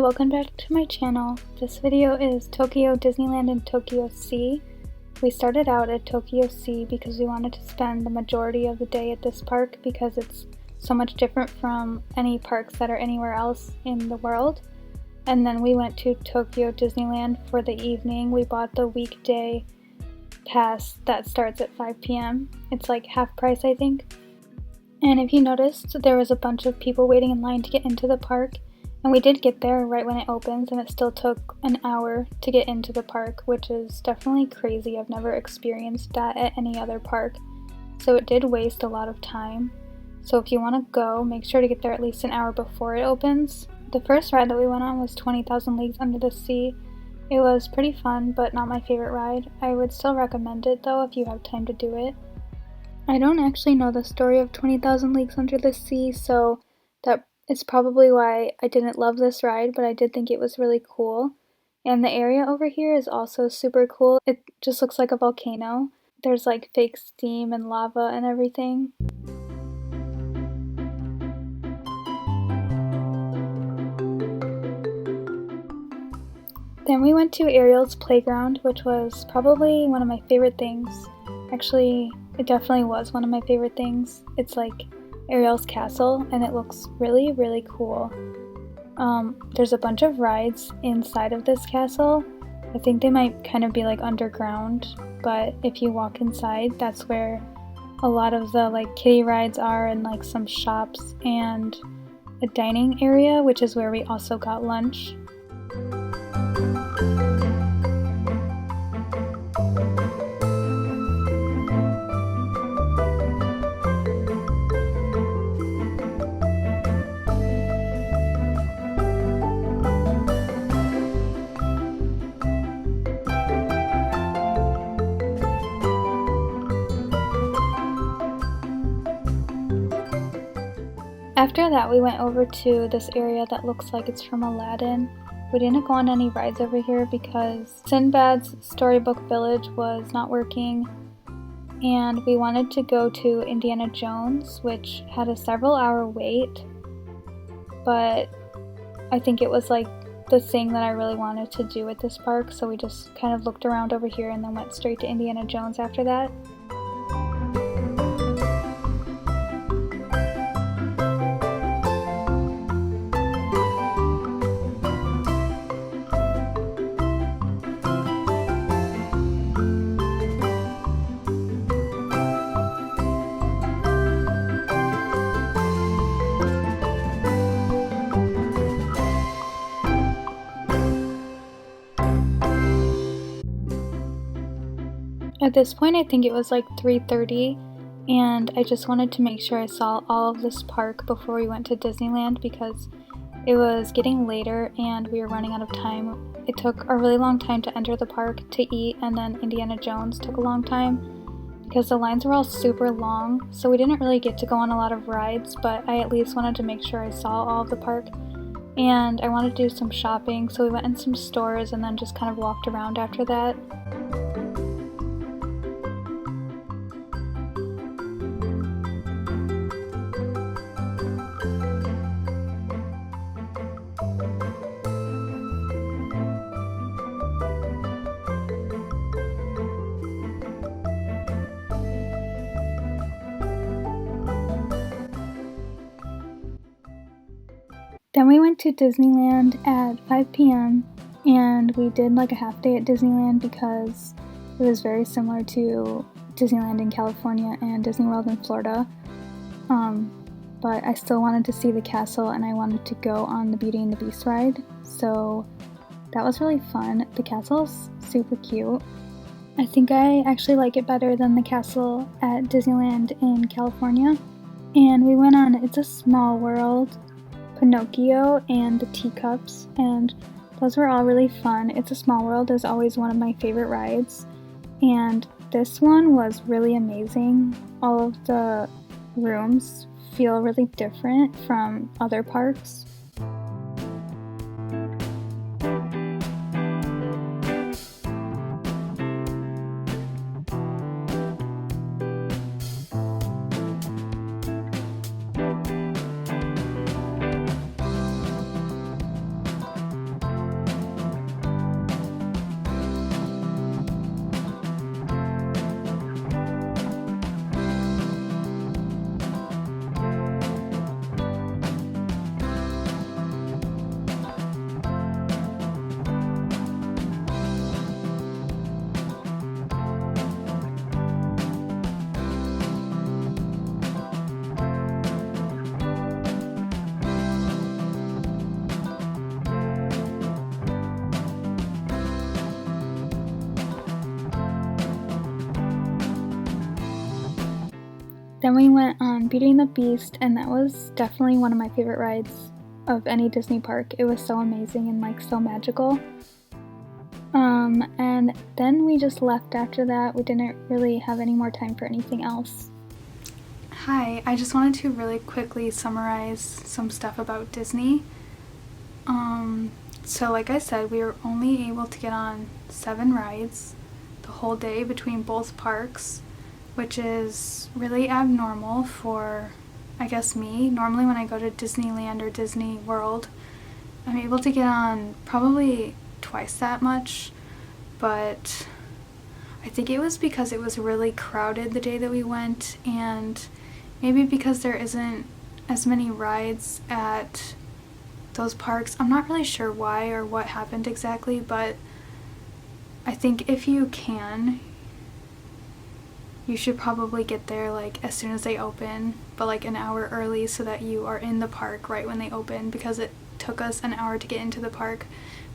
welcome back to my channel. This video is Tokyo Disneyland and Tokyo Sea. We started out at Tokyo Sea because we wanted to spend the majority of the day at this park because it's so much different from any parks that are anywhere else in the world. And then we went to Tokyo Disneyland for the evening. We bought the weekday pass that starts at 5 p.m. It's like half price, I think. And if you noticed, there was a bunch of people waiting in line to get into the park. And we did get there right when it opens, and it still took an hour to get into the park, which is definitely crazy. I've never experienced that at any other park. So it did waste a lot of time. So if you want to go, make sure to get there at least an hour before it opens. The first ride that we went on was 20,000 Leagues Under the Sea. It was pretty fun, but not my favorite ride. I would still recommend it though if you have time to do it. I don't actually know the story of 20,000 Leagues Under the Sea, so that is probably why I didn't love this ride, but I did think it was really cool. And the area over here is also super cool. It just looks like a volcano. There's like fake steam and lava and everything. Then we went to Ariel's Playground, which was probably one of my favorite things. Actually, it definitely was one of my favorite things. It's like Ariel's castle, and it looks really, really cool. There's a bunch of rides inside of this castle. I think they might kind of be like underground, but if you walk inside, that's where a lot of the like kiddie rides are, and like some shops and a dining area, which is where we also got lunch. After that, we went over to this area that looks like it's from Aladdin. We didn't go on any rides over here because Sinbad's Storybook Village was not working, and we wanted to go to Indiana Jones, which had a several-hour wait, but I think it was like the thing that I really wanted to do at this park, so we just kind of looked around over here and then went straight to Indiana Jones after that. At this point, I think it was like 3:30, and I just wanted to make sure I saw all of this park before we went to Disneyland because it was getting later and we were running out of time. It took a really long time to enter the park to eat, and then Indiana Jones took a long time because the lines were all super long, so we didn't really get to go on a lot of rides, but I at least wanted to make sure I saw all of the park. And I wanted to do some shopping, so we went in some stores and then just kind of walked around after that. Then we went to Disneyland at 5 p.m. and we did like a half day at Disneyland because it was very similar to Disneyland in California and Disney World in Florida. But I still wanted to see the castle and I wanted to go on the Beauty and the Beast ride, so that was really fun. The castle's super cute. I think I actually like it better than the castle at Disneyland in California. And we went on It's a Small World, Pinocchio, and the Teacups, and those were all really fun. It's a Small World is always one of my favorite rides, and this one was really amazing. All of the rooms feel really different from other parks. Then we went on Beauty and the Beast, and that was definitely one of my favorite rides of any Disney park. It was so amazing and like so magical. And then we just left after that. We didn't really have any more time for anything else. Hi, I just wanted to really quickly summarize some stuff about Disney. So like I said, we were only able to get on 7 rides the whole day between both parks, which is really abnormal for, I guess, me. Normally when I go to Disneyland or Disney World, I'm able to get on probably twice that much, but I think it was because it was really crowded the day that we went, and maybe because there isn't as many rides at those parks. I'm not really sure why or what happened exactly, but I think if you can, you should probably get there like as soon as they open, but like an hour early so that you are in the park right when they open, because it took us an hour to get into the park,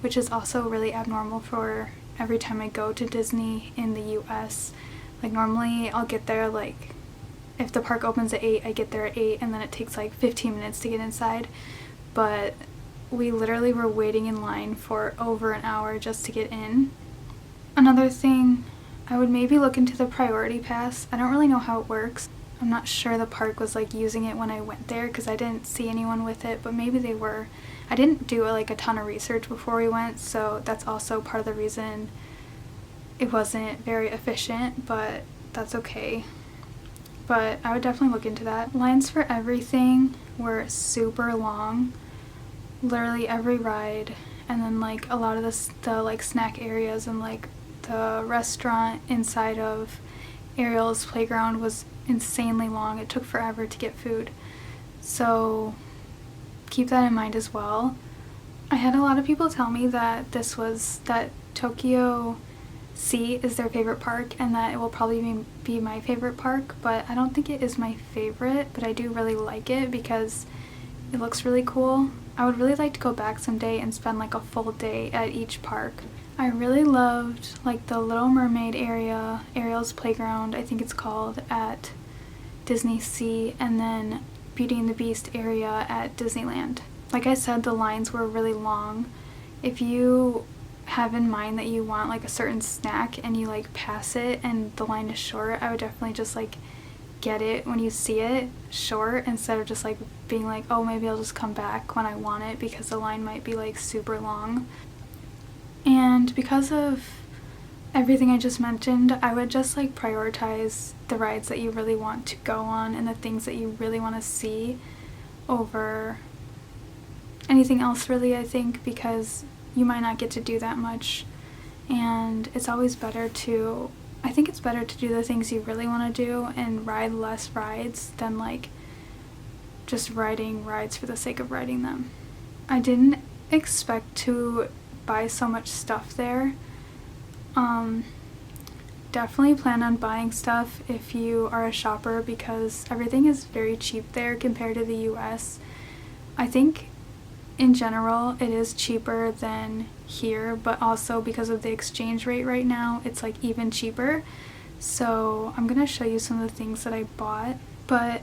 which is also really abnormal for every time I go to Disney in the US. Like normally I'll get there like, if the park opens at 8, I get there at 8, and then it takes like 15 minutes to get inside. But we literally were waiting in line for over an hour just to get in. Another thing, I would maybe look into the priority pass. I don't really know how it works. I'm not sure the park was like using it when I went there because I didn't see anyone with it, but maybe they were. I didn't do like a ton of research before we went, so that's also part of the reason it wasn't very efficient, but that's okay. But I would definitely look into that. Lines for everything were super long. Literally every ride, and then like a lot of the like snack areas and like the restaurant inside of Ariel's playground was insanely long. It took forever to get food, so keep that in mind as well. I had a lot of people tell me that Tokyo Sea is their favorite park and that it will probably be my favorite park, but I don't think it is my favorite, but I do really like it because it looks really cool. I would really like to go back someday and spend like a full day at each park. I really loved like the Little Mermaid area, Ariel's playground, I think it's called, at DisneySea, and then Beauty and the Beast area at Disneyland. Like I said, the lines were really long. If you have in mind that you want like a certain snack and you like pass it and the line is short, I would definitely just like get it when you see it short, instead of just like being like, oh, maybe I'll just come back when I want it, because the line might be like super long. And because of everything I just mentioned, I would just like prioritize the rides that you really want to go on and the things that you really want to see over anything else really, I think, because you might not get to do that much, and it's always better to, I think it's better to do the things you really want to do and ride less rides than like just riding rides for the sake of riding them. I didn't expect to buy so much stuff there. Definitely plan on buying stuff if you are a shopper, because everything is very cheap there compared to the US. I think in general it is cheaper than here, but also because of the exchange rate right now, it's like even cheaper. So I'm gonna show you some of the things that I bought, but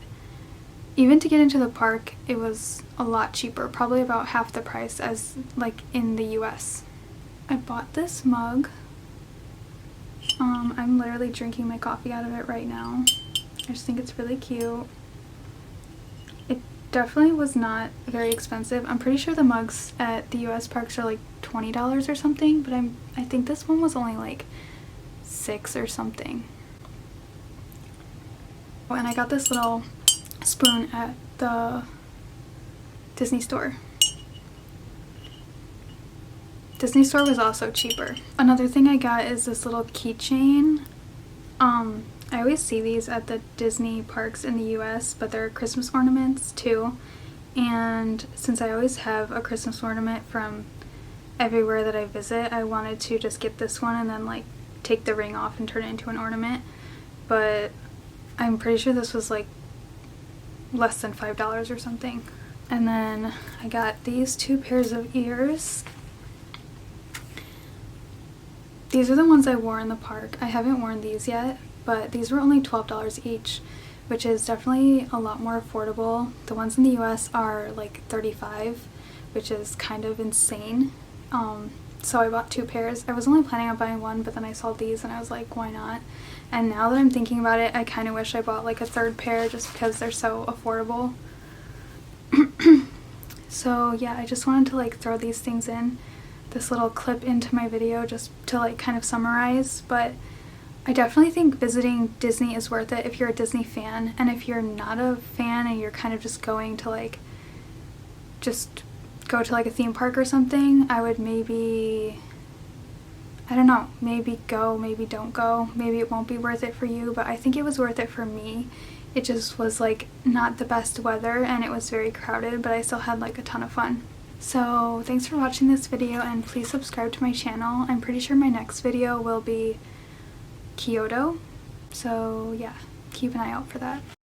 even to get into the park it was a lot cheaper, probably about half the price as like in the US. I bought this mug. I'm literally drinking my coffee out of it right now. I just think it's really cute. It definitely was not very expensive. I'm pretty sure the mugs at the US parks are like $20 or something, but I think this one was only like $6 or something. Oh, and I got this little spoon at the Disney store. Disney store was also cheaper. Another thing I got is this little keychain. I always see these at the Disney parks in the US, but they're Christmas ornaments too. And since I always have a Christmas ornament from everywhere that I visit, I wanted to just get this one and then like take the ring off and turn it into an ornament. But I'm pretty sure this was like less than $5 or something. And then I got these 2 pairs of ears. These are the ones I wore in the park. I haven't worn these yet, but these were only $12 each, which is definitely a lot more affordable. The ones in the US are like $35, which is kind of insane. So I bought 2 pairs. I was only planning on buying one, but then I saw these and I was like, why not? And now that I'm thinking about it, I kind of wish I bought like a 3rd pair just because they're so affordable. So yeah, I just wanted to like throw these things in, this little clip into my video just to like kind of summarize. But I definitely think visiting Disney is worth it if you're a Disney fan, and if you're not a fan and you're kind of just going to like just go to like a theme park or something, I would maybe, I don't know, maybe go, maybe don't go. Maybe it won't be worth it for you, but I think it was worth it for me. It just was like not the best weather and it was very crowded, but I still had like a ton of fun. So thanks for watching this video, and please subscribe to my channel. I'm pretty sure my next video will be Kyoto, so yeah, keep an eye out for that.